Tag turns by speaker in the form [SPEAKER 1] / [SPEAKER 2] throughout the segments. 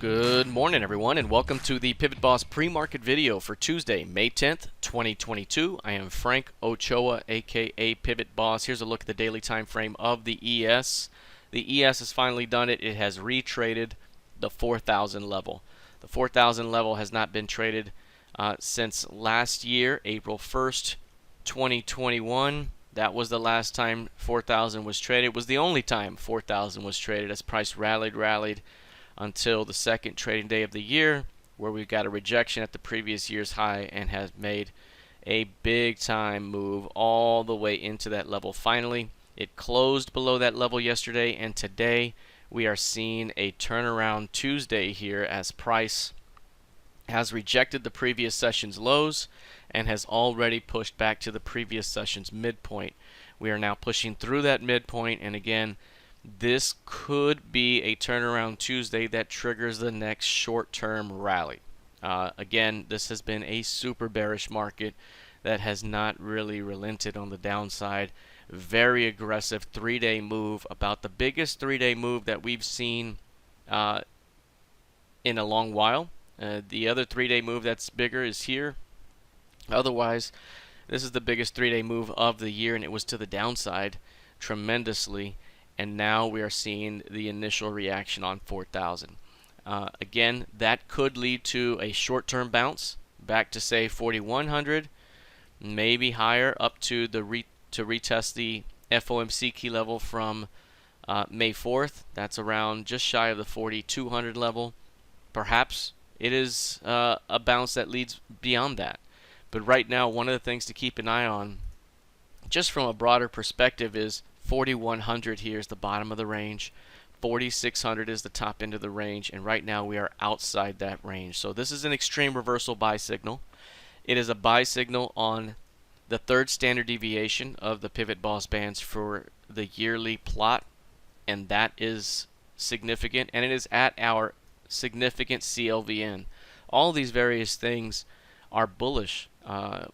[SPEAKER 1] Good morning, everyone, and welcome to the PivotBoss pre-market video for Tuesday, May 10th, 2022. I am Frank Ochoa, aka PivotBoss. Here's a look at the daily time frame of the ES. The ES has finally done it. It has retraded the 4,000 level. The 4,000 level has not been traded since last year, April 1st, 2021. That was the last time 4,000 was traded. It was the only time 4,000 was traded as price rallied until the second trading day of the year, where we got a rejection at the previous year's high and has made a big time move all the way into that level. Finally, it closed below that level yesterday, and today we are seeing a turnaround Tuesday here as price has rejected the previous session's lows and has already pushed back to the previous session's midpoint. We are now pushing through that midpoint, and again, this could be a turnaround Tuesday that triggers the next short-term rally. Again, this has been a super bearish market that has not really relented on the downside. Very aggressive three-day move, about the biggest three-day move that we've seen in a long while. The other three-day move that's bigger is here. Otherwise, this is the biggest three-day move of the year, and it was to the downside tremendously. And now we are seeing the initial reaction on 4,000. Again, that could lead to a short-term bounce back to say 4,100, maybe higher, up to the retest the FOMC key level from May 4th. That's around just shy of the 4,200 level. Perhaps it is a bounce that leads beyond that. But right now, one of the things to keep an eye on, just from a broader perspective, is 4,100 here is the bottom of the range. 4,600 is the top end of the range, and right now we are outside that range. So this is an extreme reversal buy signal. It is a buy signal on the third standard deviation of the PivotBoss bands for the yearly plot, and that is significant, and it is at our significant CLVN. All these various things are bullish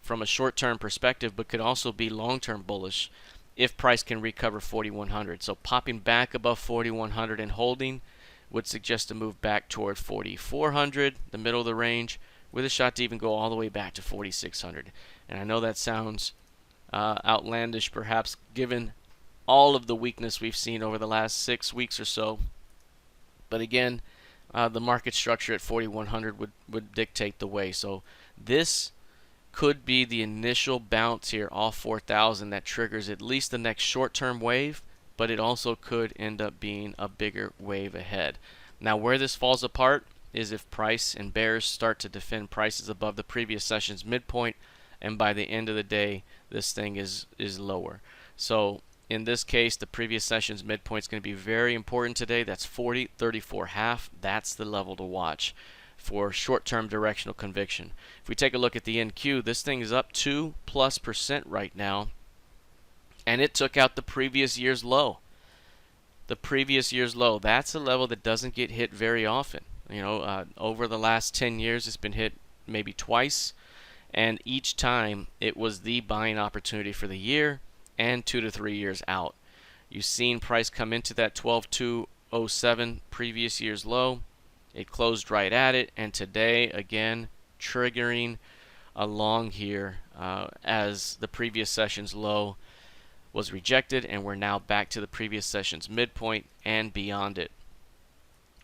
[SPEAKER 1] from a short-term perspective, but could also be long-term bullish if price can recover 4,100. So popping back above 4,100 and holding would suggest a move back toward 4,400, the middle of the range, with a shot to even go all the way back to 4,600. And I know that sounds outlandish, perhaps, given all of the weakness we've seen over the last 6 weeks or so. But again, the market structure at 4,100 would dictate the way. So this could be the initial bounce here off 4,000 that triggers at least the next short-term wave, but it also could end up being a bigger wave ahead. Now, where this falls apart is if price and bears start to defend prices above the previous session's midpoint, and by the end of the day, this thing is lower. So in this case, the previous session's midpoint is going to be very important today. That's 40.34.5. That's the level to watch for short-term directional conviction. If we take a look at the NQ, this thing is up 2+% right now, and it took out the previous year's low. The previous year's low, that's a level that doesn't get hit very often. You know, over the last 10 years, it's been hit maybe twice, and each time it was the buying opportunity for the year and 2 to 3 years out. You've seen price come into that 12,207 previous year's low. It closed right at it, and today, again, triggering along here as the previous session's low was rejected, and we're now back to the previous session's midpoint and beyond it.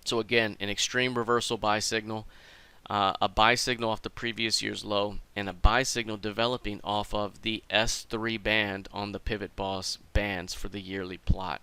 [SPEAKER 1] So again, an extreme reversal buy signal, a buy signal off the previous year's low, and a buy signal developing off of the S3 band on the PivotBoss bands for the yearly plot.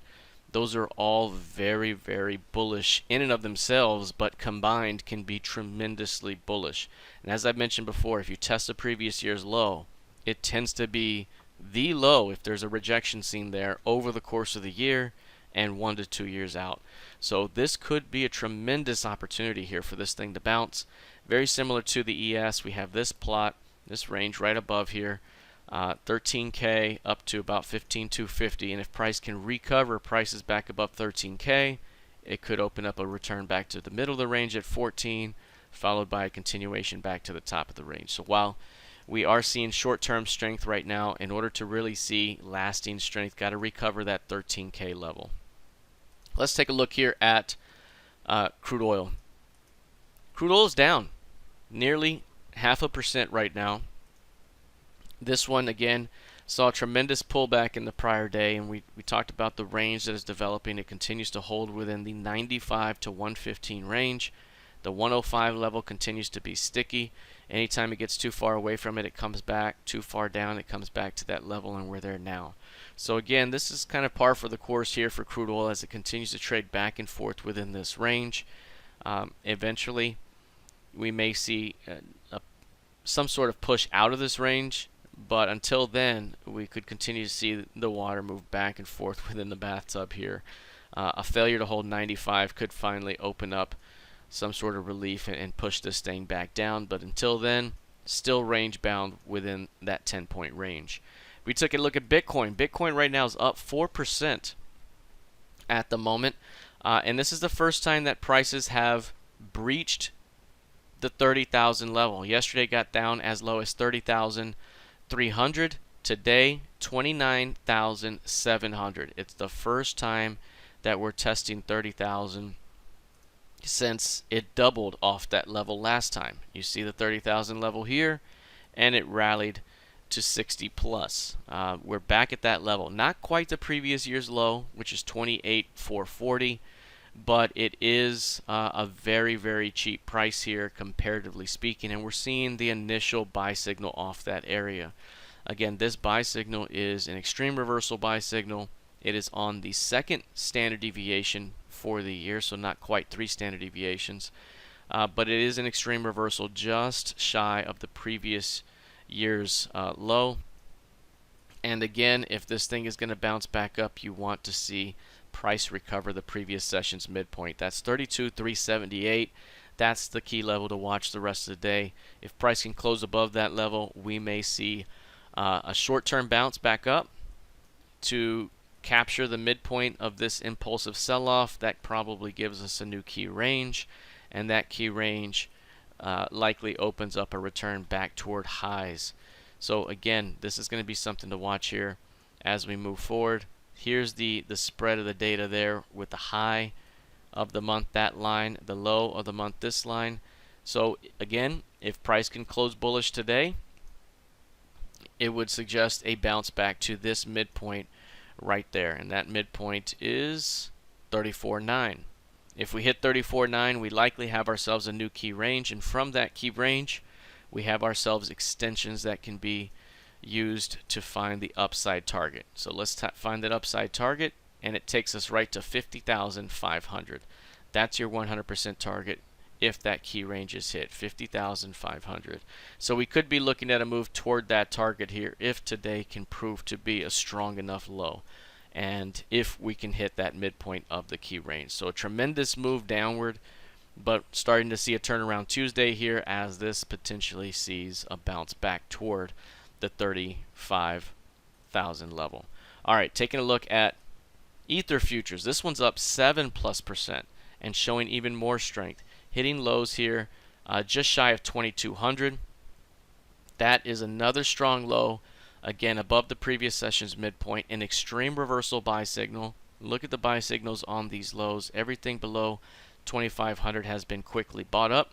[SPEAKER 1] Those are all very, very bullish in and of themselves, but combined can be tremendously bullish. And as I mentioned before, if you test the previous year's low, it tends to be the low if there's a rejection seen there over the course of the year and 1 to 2 years out. So this could be a tremendous opportunity here for this thing to bounce. Very similar to the ES, we have this plot, this range right above here. 13K up to about 15,250, and if price can recover prices back above 13K, it could open up a return back to the middle of the range at 14, followed by a continuation back to the top of the range. So while we are seeing short-term strength right now, in order to really see lasting strength, got to recover that 13K level. Let's take a look here at crude oil. Crude oil is down nearly 0.5% right now. This one, again, saw a tremendous pullback in the prior day, and we talked about the range that is developing. It continues to hold within the 95 to 115 range. The 105 level continues to be sticky. Anytime it gets too far away from it, it comes back. Too far down, it comes back to that level, and we're there now. So again, this is kind of par for the course here for crude oil as it continues to trade back and forth within this range. Eventually, we may see some sort of push out of this range, but until then, we could continue to see the water move back and forth within the bathtub here. A failure to hold 95 could finally open up some sort of relief and push this thing back down, but until then, still range bound within that 10-point range. We took a look at Bitcoin. Bitcoin right now is up 4% at the moment, and this is the first time that prices have breached the 30,000 level. Yesterday got down as low as 30,300. Today, 29,700. It's the first time that we're testing 30,000 since it doubled off that level last time. You see the 30,000 level here, and it rallied to 60 plus. We're back at that level. Not quite the previous year's low, which is 28,440, but it is a very, very cheap price here, comparatively speaking, and we're seeing the initial buy signal off that area. Again, this buy signal is an extreme reversal buy signal. It is on the second standard deviation for the year, so not quite 3 standard deviations, but it is an extreme reversal just shy of the previous year's low. And again, if this thing is going to bounce back up, you want to see price recover the previous session's midpoint. That's 32,378. That's the key level to watch the rest of the day. If price can close above that level, we may see a short-term bounce back up to capture the midpoint of this impulsive sell-off. That probably gives us a new key range, and that key range likely opens up a return back toward highs. So again, this is going to be something to watch here as we move forward. Here's the spread of the data there with the high of the month, that line, the low of the month, this line. So again, if price can close bullish today, it would suggest a bounce back to this midpoint right there, and that midpoint is 34.9. If we hit 34.9, we likely have ourselves a new key range, and from that key range, we have ourselves extensions that can be used to find the upside target. So let's find that upside target, and it takes us right to 50,500. That's your 100% target if that key range is hit, 50,500. So we could be looking at a move toward that target here if today can prove to be a strong enough low, and if we can hit that midpoint of the key range. So a tremendous move downward, but starting to see a turnaround Tuesday here as this potentially sees a bounce back toward the 35,000 level. All right, taking a look at Ether futures. This one's up 7+% and showing even more strength, hitting lows here just shy of 2,200. That is another strong low, again above the previous session's midpoint, an extreme reversal buy signal. Look at the buy signals on these lows. Everything below 2,500 has been quickly bought up.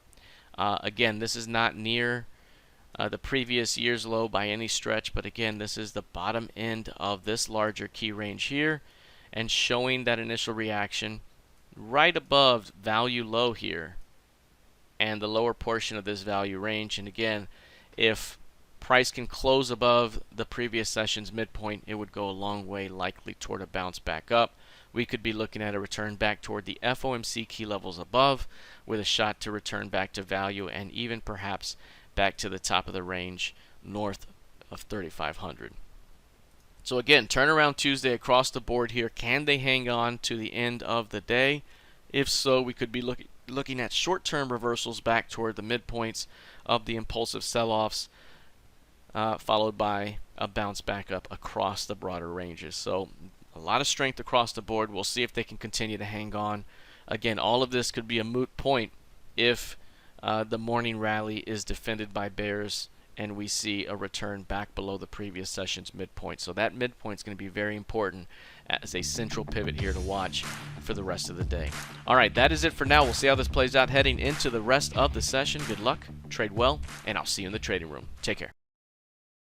[SPEAKER 1] Again, this is not near the previous year's low by any stretch, but again, this is the bottom end of this larger key range here, and showing that initial reaction right above value low here and the lower portion of this value range. And again, if price can close above the previous session's midpoint, it would go a long way likely toward a bounce back up. We could be looking at a return back toward the FOMC key levels above, with a shot to return back to value and even perhaps back to the top of the range north of 3,500. So again, turnaround Tuesday across the board here. Can they hang on to the end of the day? If so, we could be looking at short-term reversals back toward the midpoints of the impulsive sell-offs, followed by a bounce back up across the broader ranges. So a lot of strength across the board. We'll see if they can continue to hang on. Again, all of this could be a moot point if the morning rally is defended by bears and we see a return back below the previous session's midpoint. So that midpoint is going to be very important as a central pivot here to watch for the rest of the day. All right, that is it for now. We'll see how this plays out heading into the rest of the session. Good luck, trade well, and I'll see you in the trading room. Take care.